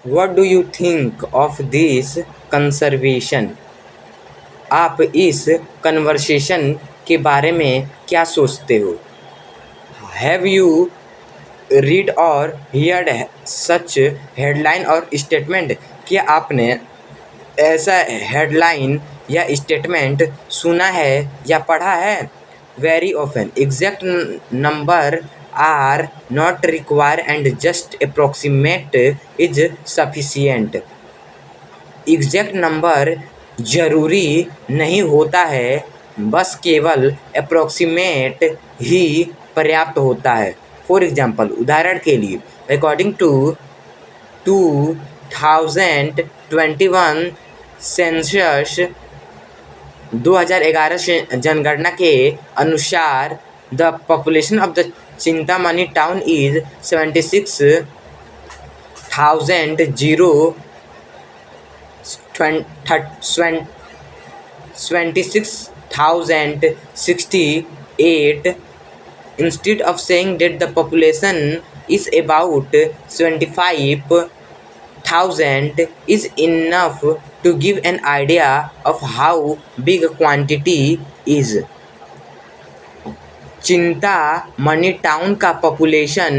What do you think of this conversation? आप इस conversation के बारे में क्या सोचते हो? Have you read or heard such headline और statement? क्या आपने ऐसा हेडलाइन या स्टेटमेंट सुना है या पढ़ा है? Very often exact number are not require and just approximate is sufficient. Exact number जरूरी नहीं होता है, बस केवल अप्रोक्सीमेट ही पर्याप्त होता है। फॉर एग्जाम्पल, उदाहरण के लिए, अकॉर्डिंग टू 2021 सेंसस 2011 से जनगणना के अनुसार the population of the Chintamani town is 26,068। Instead of saying that the population is about 25,000 is enough to give an idea of how big quantity is. Chintamani town का population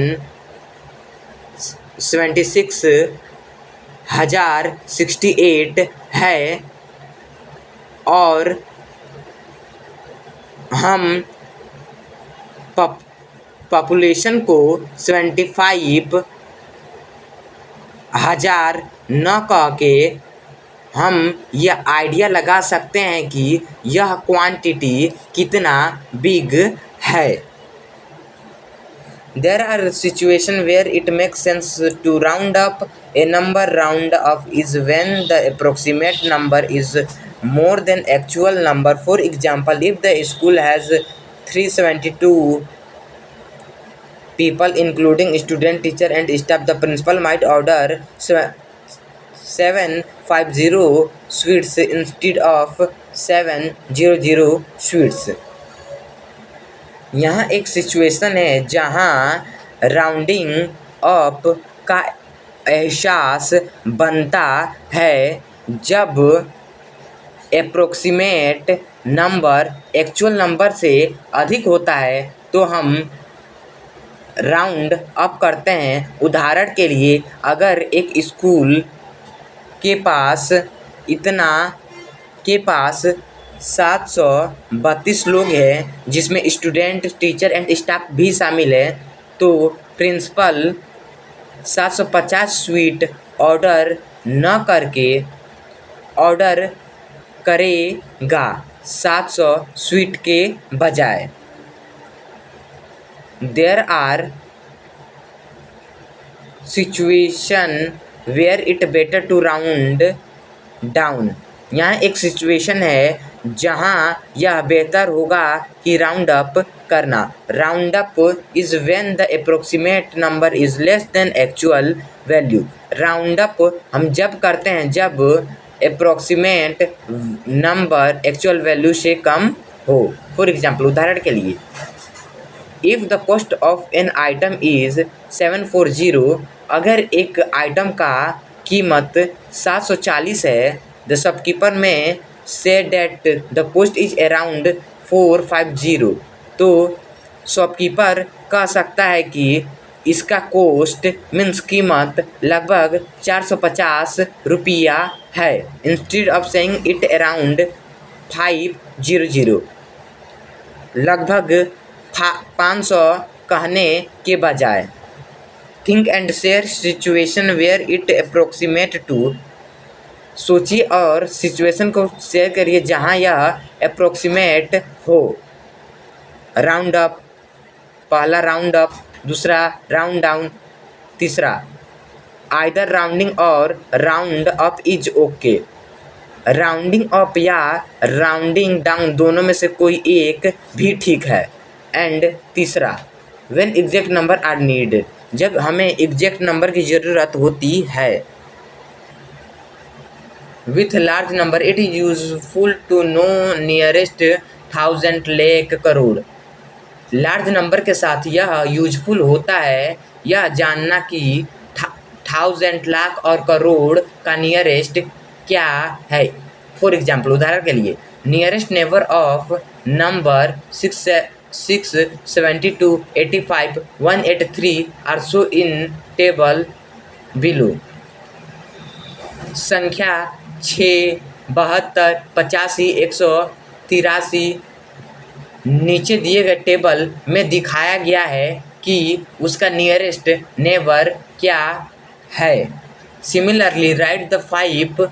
26,068 है और हम पॉपुलेशन को 25,000 न कह के हम यह आइडिया लगा सकते हैं कि यह क्वांटिटी कितना बिग है। There are situations where it makes sense to round up a number. Round up is when the approximate number is more than actual number. For example, if the school has 372 people including student, teacher and staff, the principal might order 750 sweets instead of 700 sweets. यहाँ एक situation है जहाँ rounding up का एहसास बनता है जब approximate number actual number से अधिक होता है तो हम राउंड अप करते हैं। उदाहरण के लिए, अगर एक स्कूल के पास 732 लोग हैं जिसमें स्टूडेंट, टीचर एंड स्टाफ भी शामिल है, तो प्रिंसिपल 750 स्वीट ऑर्डर न करके ऑर्डर करेगा 700 स्वीट के बजाय। There are situations where it better to round down. यहाँ एक सिचुएशन है जहाँ यह बेहतर होगा कि राउंड अप करना। Round up is when the approximate number is less then actual value. Round up हम जब करते हैं जब अप्रोक्सीमेट नंबर एक्चुअल वैल्यू से कम हो। फॉर एग्जाम्पल, उदाहरण के लिए, if the cost of an item is 740, अगर एक आइटम का कीमत 740 है, द शॉपकीपर में से that the cost is around 450, तो शॉपकीपर कह सकता है कि इसका कॉस्ट मीन्स कीमत लगभग 450 रुपया है। Instead of saying it around 500, लगभग 500 कहने के बजाय। Think and share situation where it approximate to. सोचिए और सिचुएशन को शेयर करिए जहाँ यह अप्रोक्सीमेट हो। राउंड अप, पहला राउंड अप, दूसरा राउंड डाउन, तीसरा आइदर राउंडिंग और round up is okay. Rounding up या राउंडिंग डाउन दोनों में से कोई एक भी ठीक है। एंड तीसरा, when exact number are needed, जब हमें एग्जैक्ट नंबर की ज़रूरत होती है। With large number it is useful to know nearest 1000 lakh crore. Large number के साथ यह यूजफुल होता है यह जानना कि थाउजेंड, लाख और करोड़ का नियरेस्ट क्या है? फॉर एग्जाम्पल, उदाहरण के लिए, nearest neighbour of number 672, 85, 183 are show in table below. संख्या 6, 72, 85, 183 नीचे दिए गए टेबल में दिखाया गया है कि उसका नियरेस्ट नेबर क्या है। Similarly right the 5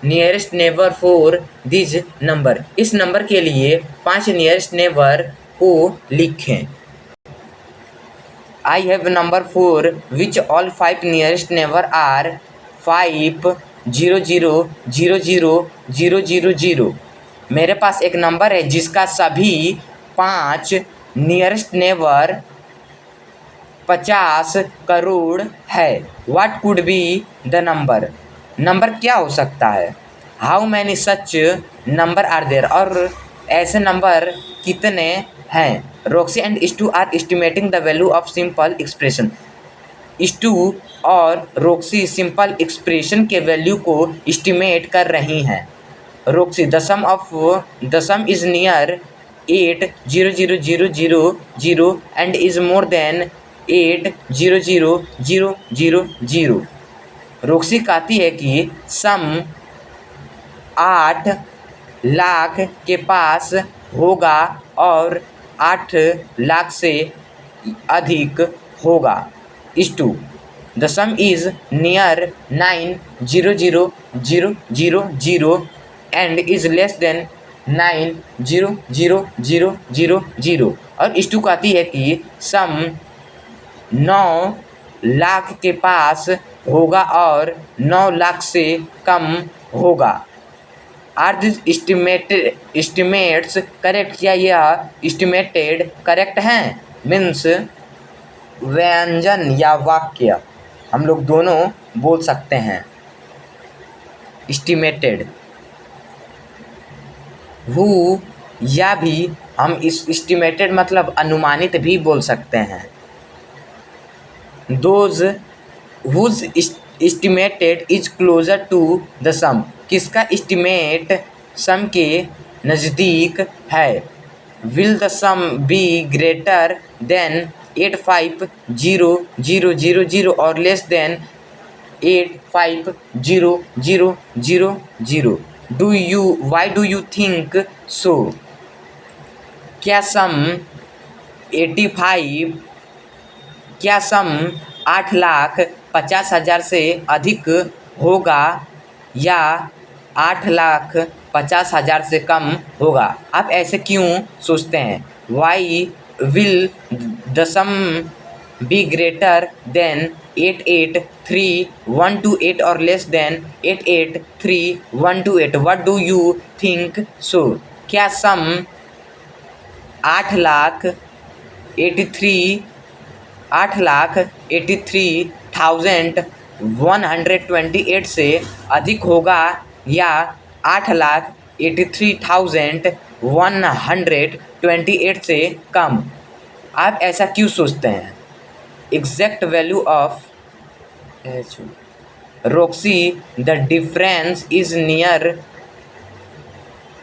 nearest neighbour for this number. इस नंबर के लिए 5 नियरेस्ट नेबर को लिखें। I have number 4 which all 5 nearest neighbor are 5, 0, 0, 0, 0, 0, 0, 0। मेरे पास एक नंबर है जिसका सभी 5 नियरेस्ट नेबर 50 करोड़ है। What could be the number? Number क्या हो सकता है? How many such number are there? और ऐसे नंबर कितने हैं? Roxie and Stu are estimating the value of simple expression. Stu और रॉक्सी सिंपल एक्सप्रेशन के वैल्यू को एस्टिमेट कर रही हैं। Roxie, the sum is near 8, 0, 0, 0, 0, 0 and is more than 8, 0, 0, 0, 0, 0। Roxie कहती है कि सम 8 लाख के पास होगा और 8 लाख से अधिक होगा। Stu the sum is near 9, 0, 0, 0, 0, 0 and is less than 9, 0, 0, 0, 0, 0। और टू कहती है कि सम 9 लाख के पास होगा और 9 लाख से कम होगा। Are this estimates correct? क्या यह एस्टिमेटेड करेक्ट हैं? मीन्स व्यंजन या वाक्य हम लोग दोनों बोल सकते हैं। एस्टिमेटेड हु या भी हम इस एस्टिमेटेड मतलब अनुमानित भी बोल सकते हैं। Those whose estimated is closer to the sum. किसका एस्टिमेट सम के नज़दीक है? Will the sum be greater than 8, 5, 0, 0, 0, 0 और less than 8, 5, 0, 0, 0, 0। Why do you think so? क्या सम 85 क्या सम 8,50,000 से अधिक होगा या 8,50,000 से कम होगा? आप ऐसे क्यों सोचते हैं? Why will the sum be greater than 883,128 और less than 883,128? What do you think so? क्या सम 8,83,128 से अधिक होगा या 8,83,128 से कम? आप ऐसा क्यों सोचते हैं? Exact value of Roxy, the difference is near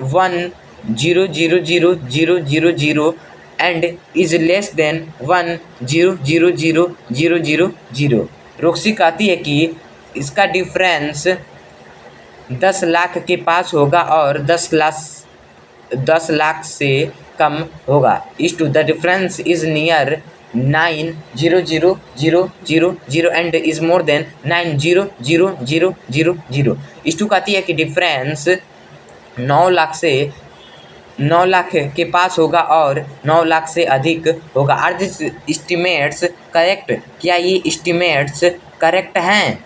1, 0, 0, 0, 0, 0, 0 and is less then 1, 0, 0, 0, 0, 0, 0। Roxie कहती है कि इसका डिफरेंस 10 लाख के पास होगा और 10 लाख से कम होगा। इस Stu the difference is near 9, 0, 0, 0, 0, 0 and is more than 9, 0, 0, 0, 0, 0। इस टू कहती है कि डिफरेंस 9 लाख के पास होगा और 9 लाख से अधिक होगा। Are this estimates correct? क्या ये एस्टिमेट्स करेक्ट हैं?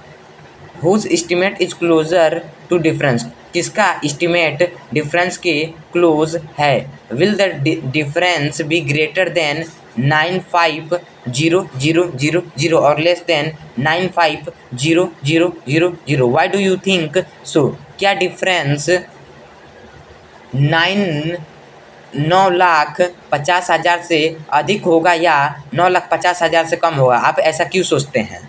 Whose estimate is closer to difference? किसका एस्टिमेट डिफरेंस के क्लोज है? Will the difference be greater than 9,5,0,0,0 और less than 9,5,0,0,0? Why do you think so? क्या डिफरेंस 9,50,000 से अधिक होगा या 9,50,000 से कम होगा? आप ऐसा क्यों सोचते हैं?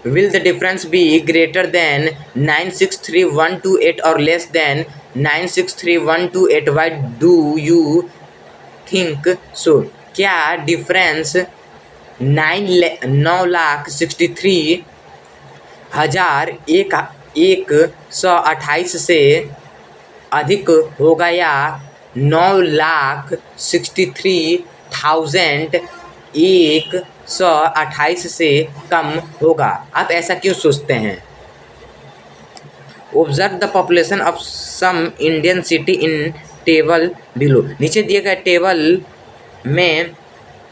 Will the difference be greater than 963128 or less than 963128? Why do you think so? क्या डिफरेंस 9,63,128 से अधिक होगा या 9,63,128 से कम होगा? आप ऐसा क्यों सोचते हैं? Observe the population of some Indian city in table below. नीचे दिए गए टेबल में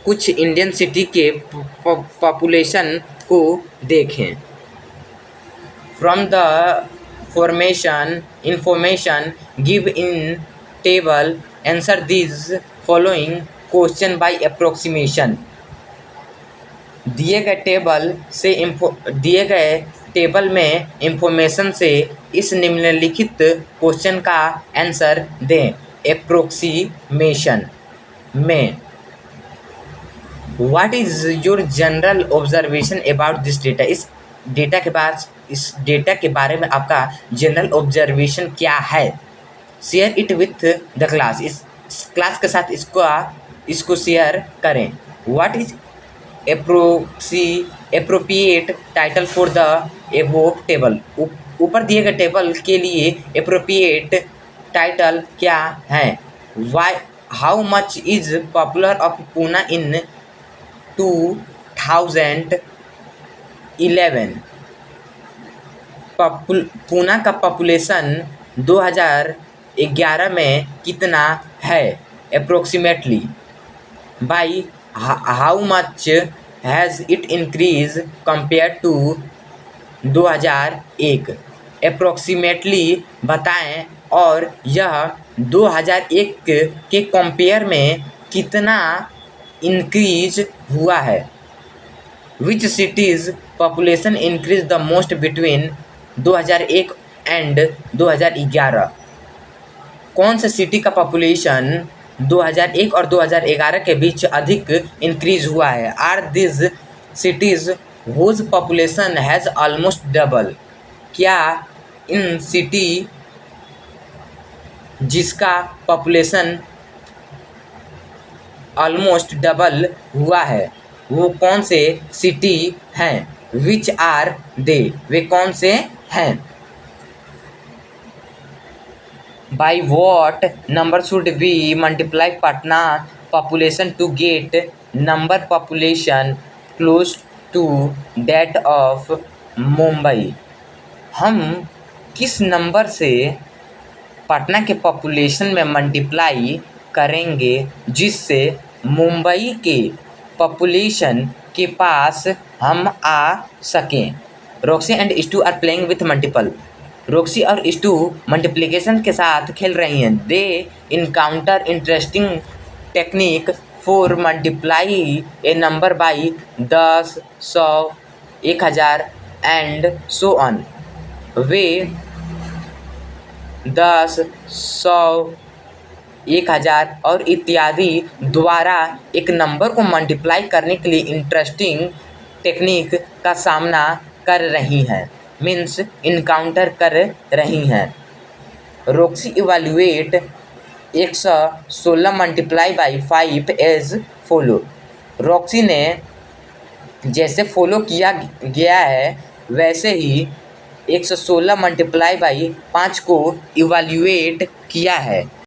कुछ इंडियन सिटी के पॉपुलेशन को देखें। From the information give in table, answer these following question by approximation। दिए गए टेबल में इंफॉर्मेशन से इस निम्नलिखित क्वेश्चन का आंसर दें। एप्रोक्सीमेशन में what is your general observation about this data? इस डेटा के बारे में आपका जनरल ऑब्जर्वेशन क्या है? Share it with the class. इस क्लास के साथ इसको शेयर करें। What is appropriate title for the above table? ऊपर दिए गए टेबल के लिए एप्रोप्रिएट टाइटल क्या है? Why how much is popular of Poona in 2011? Poona का पॉपुलेशन 2011 में कितना है? Approximately. By how much has it increase compare to 2001? Approximately बताएं और यह 2001 के कंपेयर में कितना इंक्रीज हुआ है? Which cities population increase the most between 2001 and 2011? कौन से सिटी का पॉपुलेशन 2001 और 2011 के बीच अधिक इंक्रीज हुआ है? Are this cities whose population has almost double? क्या इन सिटी जिसका पॉपुलेशन ऑलमोस्ट डबल हुआ है वो कौन से सिटी हैं? Which are they? वे कौन से हैं? By what number should we multiply Patna population to get number population close to that of Mumbai? हम किस नंबर से पटना के पॉपुलेशन में मल्टीप्लाई करेंगे जिससे मुंबई के पॉपुलेशन के पास हम आ सकें? Roxy and Stu are playing with multiple. Roxy और स्टू मल्टीप्लिकेशन के साथ खेल रही हैं। They encounter interesting technique for multiply a number by 10, 100, 1000 and so on. They 10, 100, 1000 और इत्यादि द्वारा एक नंबर को मल्टीप्लाई करने के लिए इंटरेस्टिंग टेक्निक का सामना कर रही हैं, मीन्स इनकाउंटर कर रही हैं। Roxie evaluate 116 multiply by 5 as follow. Roxie ने जैसे फॉलो किया गया है वैसे ही 116 मल्टीप्लाई बाई 5 को इवैल्यूएट किया है।